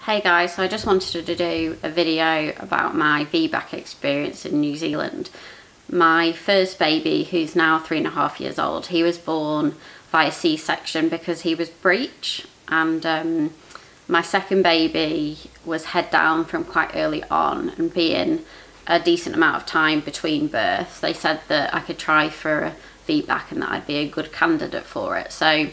Hey guys, so I just wanted to do a video about my VBAC experience in New Zealand. My first baby, who's now 3.5 years old, he was born via C-section because he was breech, and my second baby was head down from quite early on, and being a decent amount of time between births, they said that I could try for a VBAC and that I'd be a good candidate for it. So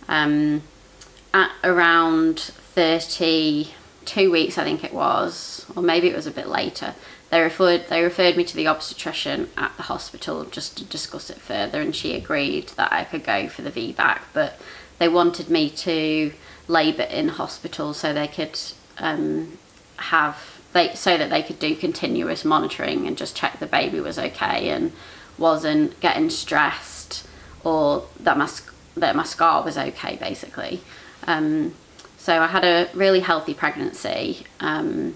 at around 32 weeks, I think it was, or maybe it was a bit later, they referred me to the obstetrician at the hospital just to discuss it further, and she agreed that I could go for the VBAC, but they wanted me to labour in hospital so they could so that they could do continuous monitoring and just check the baby was okay and wasn't getting stressed, or that my scar was okay, basically. So I had a really healthy pregnancy, and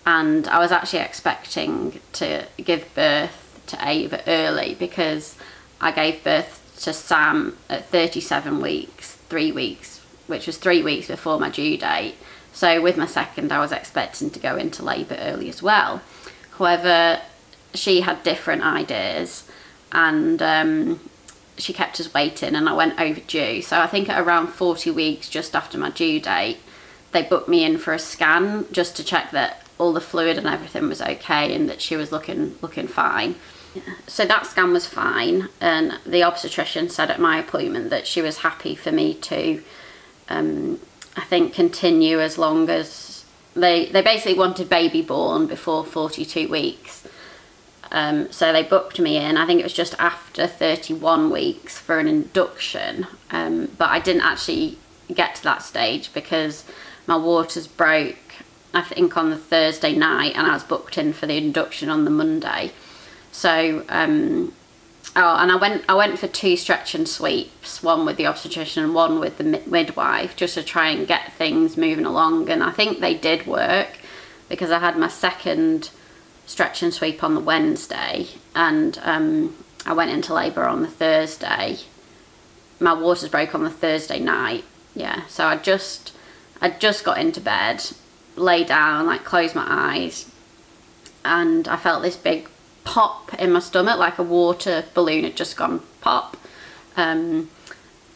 I was actually expecting to give birth to Ava early because I gave birth to Sam at 37 weeks, 3 weeks, which was 3 weeks before my due date. So with my second, I was expecting to go into labour early as well. However, she had different ideas, and she kept us waiting, and I went overdue. So I think at around 40 weeks, just after my due date, they booked me in for a scan just to check that all the fluid and everything was okay and that she was looking fine. So that scan was fine, and the obstetrician said at my appointment that she was happy for me to I think continue as long as they basically wanted baby born before 42 weeks. So they booked me in, I think it was just after 31 weeks for an induction, but I didn't actually get to that stage because my waters broke, I think, on the Thursday night, and I was booked in for the induction on the Monday. So and I went for 2 stretch and sweeps, one with the obstetrician and one with the midwife, just to try and get things moving along, and I think they did work because I had my second stretch and sweep on the Wednesday, and I went into labour on the Thursday. My waters broke on the Thursday night, yeah, so I just got into bed, lay down, like closed my eyes, and I felt this big pop in my stomach, like a water balloon had just gone pop, and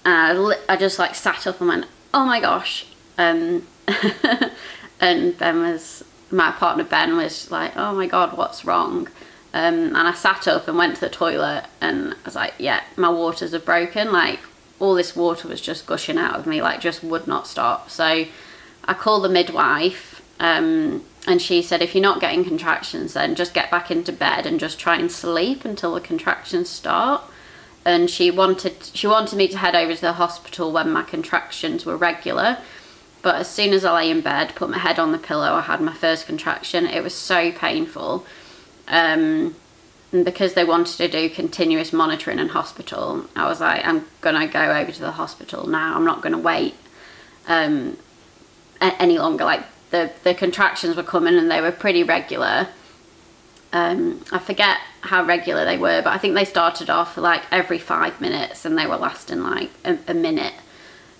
I just like sat up and went, oh my gosh, and my partner Ben was like, oh my god, what's wrong? And I sat up and went to the toilet, and I was like, yeah, my waters are broken, like all this water was just gushing out of me, like just would not stop. So I called the midwife, and she said, if you're not getting contractions, then just get back into bed and just try and sleep until the contractions start. And she wanted me to head over to the hospital when my contractions were regular. But as soon as I lay in bed, put my head on the pillow, I had my first contraction. It was so painful. And because they wanted to do continuous monitoring in hospital, I was like, I'm gonna go over to the hospital now. I'm not gonna wait any longer. Like the contractions were coming and they were pretty regular. I forget how regular they were, but I think they started off like every 5 minutes and they were lasting like a minute.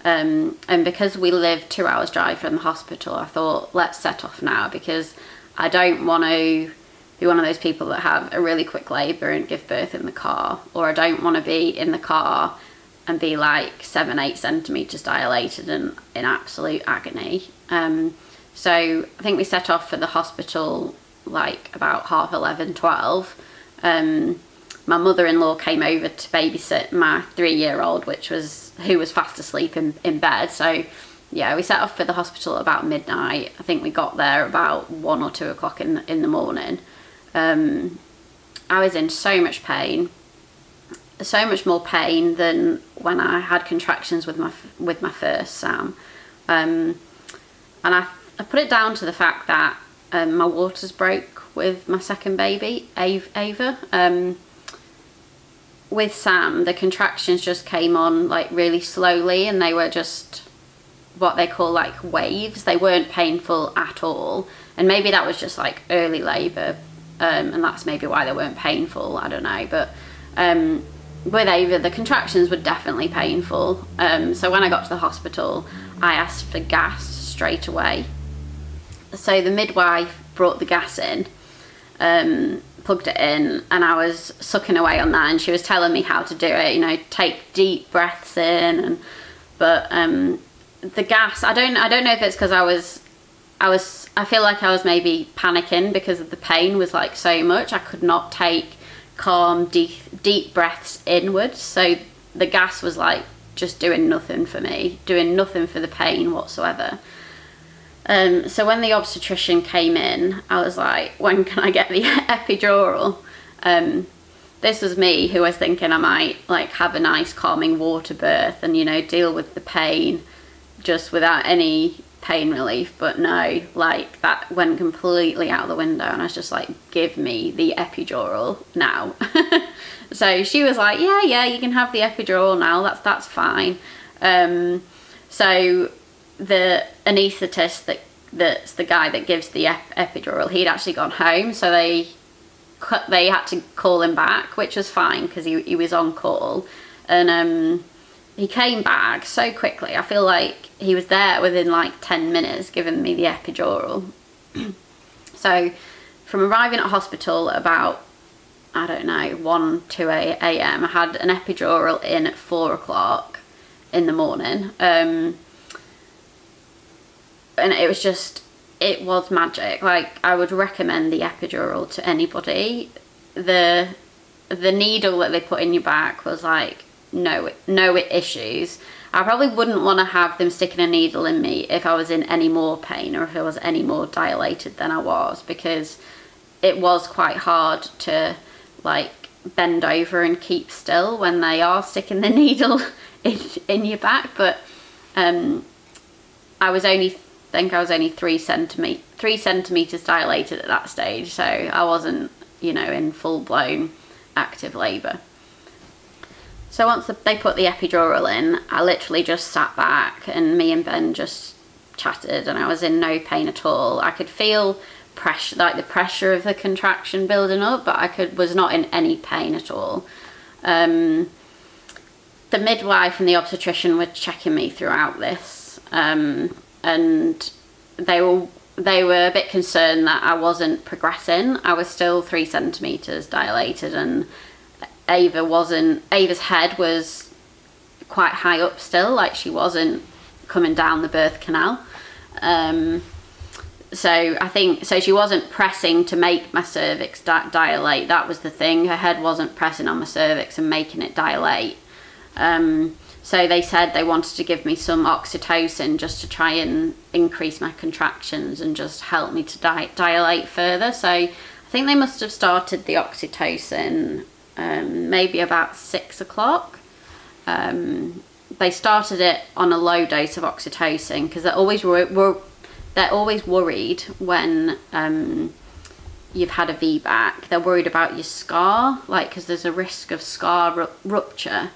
And because we live 2 hours drive from the hospital, I thought, let's set off now, because I don't want to be one of those people that have a really quick labour and give birth in the car, or I don't want to be in the car and be like 7-8 centimetres dilated and in absolute agony. So I think we set off for the hospital like about 11:30, 12. My mother-in-law came over to babysit my 3-year-old, who was fast asleep in bed. So yeah, we set off for the hospital about midnight. I think we got there about 1 or 2 o'clock in the morning. I was in so much pain, so much more pain than when I had contractions with my first Sam. And I put it down to the fact that my waters broke with my second baby, Ava. With Sam, the contractions just came on like really slowly, and they were just what they call like waves. They weren't painful at all, and maybe that was just like early labour, and that's maybe why they weren't painful, I don't know. But with Ava, the contractions were definitely painful. So when I got to the hospital, I asked for gas straight away. So the midwife brought the gas in, plugged it in, and I was sucking away on that, and she was telling me how to do it, you know, take deep breaths in, and but the gas, I don't know if it's because I feel like I was maybe panicking because of the pain was like so much. I could not take calm deep breaths inwards, so the gas was like just doing nothing for me, doing nothing for the pain whatsoever. So when the obstetrician came in, I was like, when can I get the epidural? This was me who was thinking I might like have a nice calming water birth and, you know, deal with the pain just without any pain relief. But no, like that went completely out the window, and I was just like, give me the epidural now. So she was like, yeah, you can have the epidural now, that's fine. So the anaesthetist that's the guy that gives the epidural, he'd actually gone home, so they had to call him back, which was fine because he was on call. And he came back so quickly. I feel like he was there within like 10 minutes giving me the epidural. So from arriving at hospital about, I don't know, 1, 2 a.m. I had an epidural in at 4 o'clock in the morning. And it was magic. Like, I would recommend the epidural to anybody. The needle that they put in your back was like, no issues. I probably wouldn't want to have them sticking a needle in me if I was in any more pain or if I was any more dilated than I was, because it was quite hard to like bend over and keep still when they are sticking the needle in your back. But I think I was only 3 centimeters dilated at that stage, so I wasn't, you know, in full-blown active labor. So once they put the epidural in, I literally just sat back and me and Ben just chatted, and I was in no pain at all. I could feel pressure, like the pressure of the contraction building up, but was not in any pain at all. The midwife and the obstetrician were checking me throughout this, and they were a bit concerned that I wasn't progressing. I was still 3 centimeters dilated, and Ava's head was quite high up still, like she wasn't coming down the birth canal. So I think, so she wasn't pressing to make my cervix dilate. That was the thing. Her head wasn't pressing on my cervix and making it dilate. So they said they wanted to give me some oxytocin just to try and increase my contractions and just help me to dilate further. So I think they must have started the oxytocin maybe about 6 o'clock. They started it on a low dose of oxytocin because they're always worried when you've had a VBAC. They're worried about your scar, like, because there's a risk of scar rupture.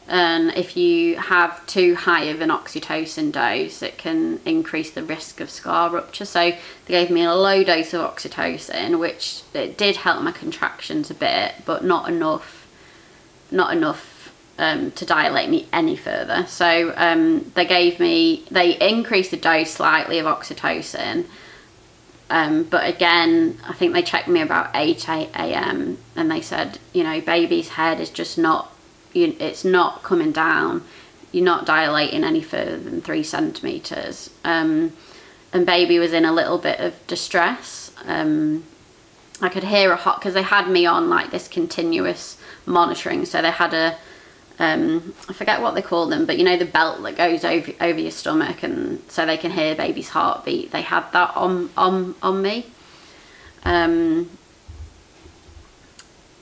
And if you have too high of an oxytocin dose, it can increase the risk of scar rupture. So they gave me a low dose of oxytocin, which it did help my contractions a bit, but not enough to dilate me any further. So they increased the dose slightly of oxytocin, but again, I think they checked me about 8 a.m. and they said, you know, baby's head is just not, it's not coming down, you're not dilating any further than 3 centimeters. And baby was in a little bit of distress. I could hear a because they had me on like this continuous monitoring, so they had a I forget what they call them, but you know, the belt that goes over your stomach, and so they can hear baby's heartbeat. They had that on me.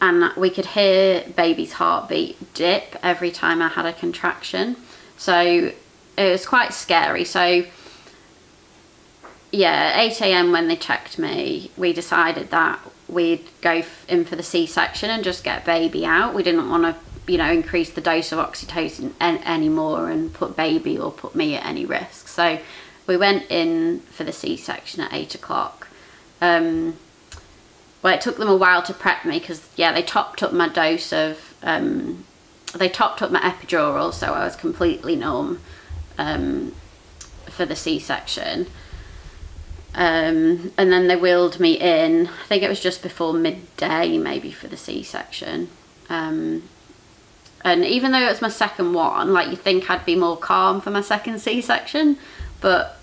And we could hear baby's heartbeat dip every time I had a contraction. So it was quite scary. So yeah, 8 a.m. when they checked me, we decided that we'd go in for the C-section and just get baby out. We didn't want to, you know, increase the dose of oxytocin anymore and put baby or put me at any risk. So we went in for the C-section at 8 o'clock. Well, it took them a while to prep me because, yeah, they topped up my dose of, they topped up my epidural, so I was completely numb for the C-section. And then they wheeled me in. I think it was just before midday, maybe, for the C-section. And even though it was my second one, like, you'd think I'd be more calm for my second C-section, but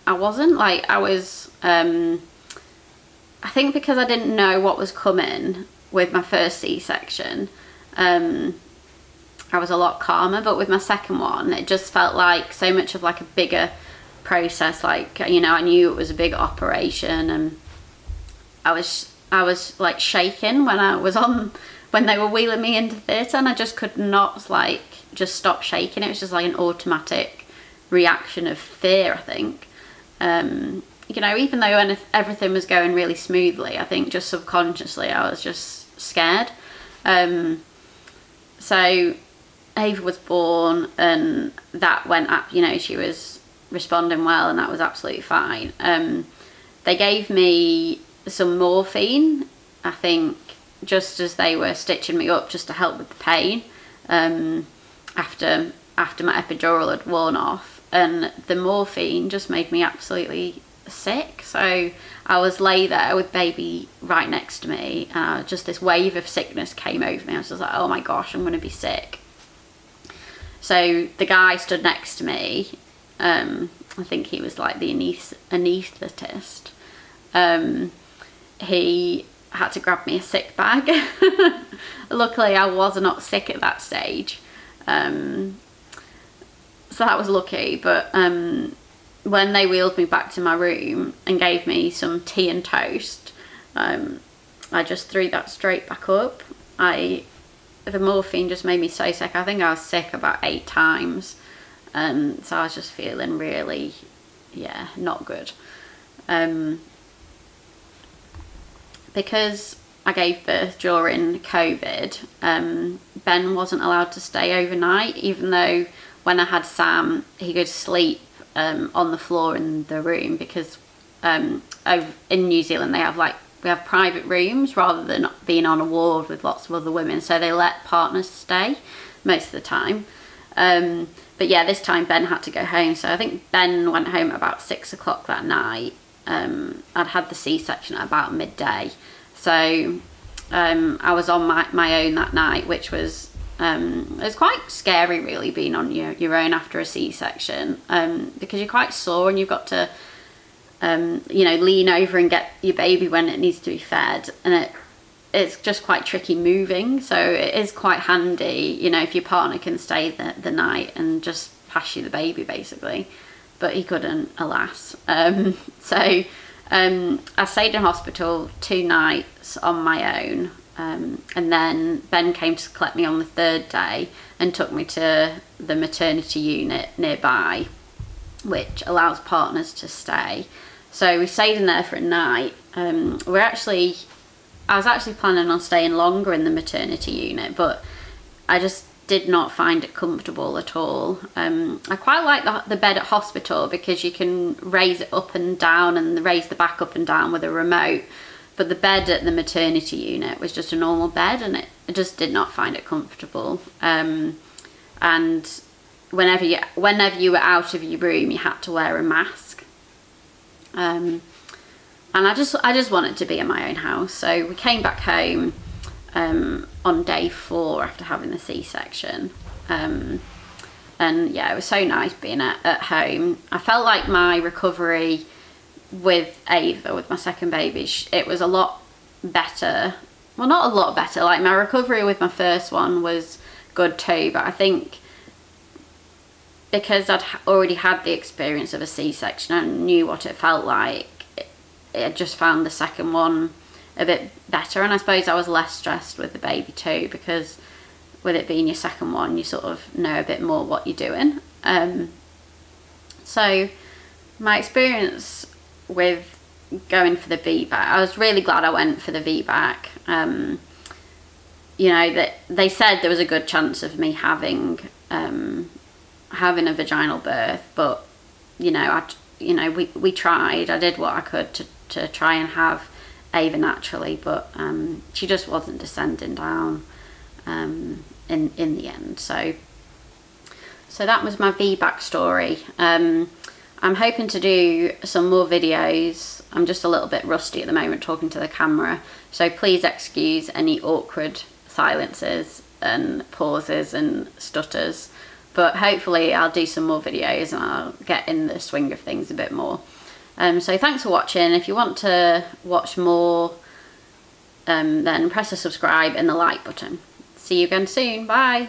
I wasn't. Like, I was, I think because I didn't know what was coming with my first C-section, I was a lot calmer. But with my second one, it just felt like so much of like a bigger process. Like, you know, I knew it was a big operation, and I was like shaking when they were wheeling me into theatre, and I just could not like just stop shaking. It was just like an automatic reaction of fear, I think. You know, even though everything was going really smoothly, I think just subconsciously I was just scared. So Ava was born, and that went up, you know, she was responding well, and that was absolutely fine. They gave me some morphine, I think, just as they were stitching me up, just to help with the pain, after my epidural had worn off, and the morphine just made me absolutely sick. So I was lay there with baby right next to me, and just this wave of sickness came over me. I was just like, oh my gosh, I'm gonna be sick. So the guy stood next to me, I think he was like the anaesthetist. He had to grab me a sick bag. Luckily I was not sick at that stage, so that was lucky. But when they wheeled me back to my room and gave me some tea and toast, I just threw that straight back up. The morphine just made me so sick. I think I was sick about 8 times, so I was just feeling really, yeah, not good. Because I gave birth during COVID, Ben wasn't allowed to stay overnight, even though when I had Sam, he could sleep on the floor in the room, because over in New Zealand we have private rooms rather than being on a ward with lots of other women, so they let partners stay most of the time. But yeah, this time Ben had to go home, so I think Ben went home at about 6 o'clock that night. I'd had the C-section at about midday, so I was on my own that night, which was it was quite scary, really, being on your own after a C-section, because you're quite sore and you've got to you know, lean over and get your baby when it needs to be fed, and it's just quite tricky moving. So it is quite handy, you know, if your partner can stay the night and just pass you the baby, basically. But he couldn't, alas. So I stayed in hospital 2 nights on my own, and then Ben came to collect me on the 3rd day and took me to the maternity unit nearby, which allows partners to stay. So we stayed in there for a night. I was actually planning on staying longer in the maternity unit, but I just did not find it comfortable at all. I quite like the bed at hospital, because you can raise it up and down and raise the back up and down with a remote, but the bed at the maternity unit was just a normal bed, and I just did not find it comfortable. And whenever you were out of your room, you had to wear a mask. And I just wanted to be in my own house, so we came back home on day 4 after having the C-section, and yeah, it was so nice being at home. I felt like my recovery with Ava, with my second baby, it was a lot better. Well, not a lot better, like my recovery with my first one was good too, but I think because I'd already had the experience of a C-section and knew what it felt like, I just found the second one a bit better. And I suppose I was less stressed with the baby too, because with it being your second one, you sort of know a bit more what you're doing. So my experience with going for the VBAC, I was really glad I went for the VBAC. You know, that they said there was a good chance of me having a vaginal birth, but you know, we tried. I did what I could to try and have Ava naturally, but she just wasn't descending down in the end. So that was my VBAC story. I'm hoping to do some more videos. I'm just a little bit rusty at the moment talking to the camera, so please excuse any awkward silences and pauses and stutters, but hopefully I'll do some more videos and I'll get in the swing of things a bit more. So thanks for watching. If you want to watch more, then press the subscribe and the like button. See you again soon. Bye.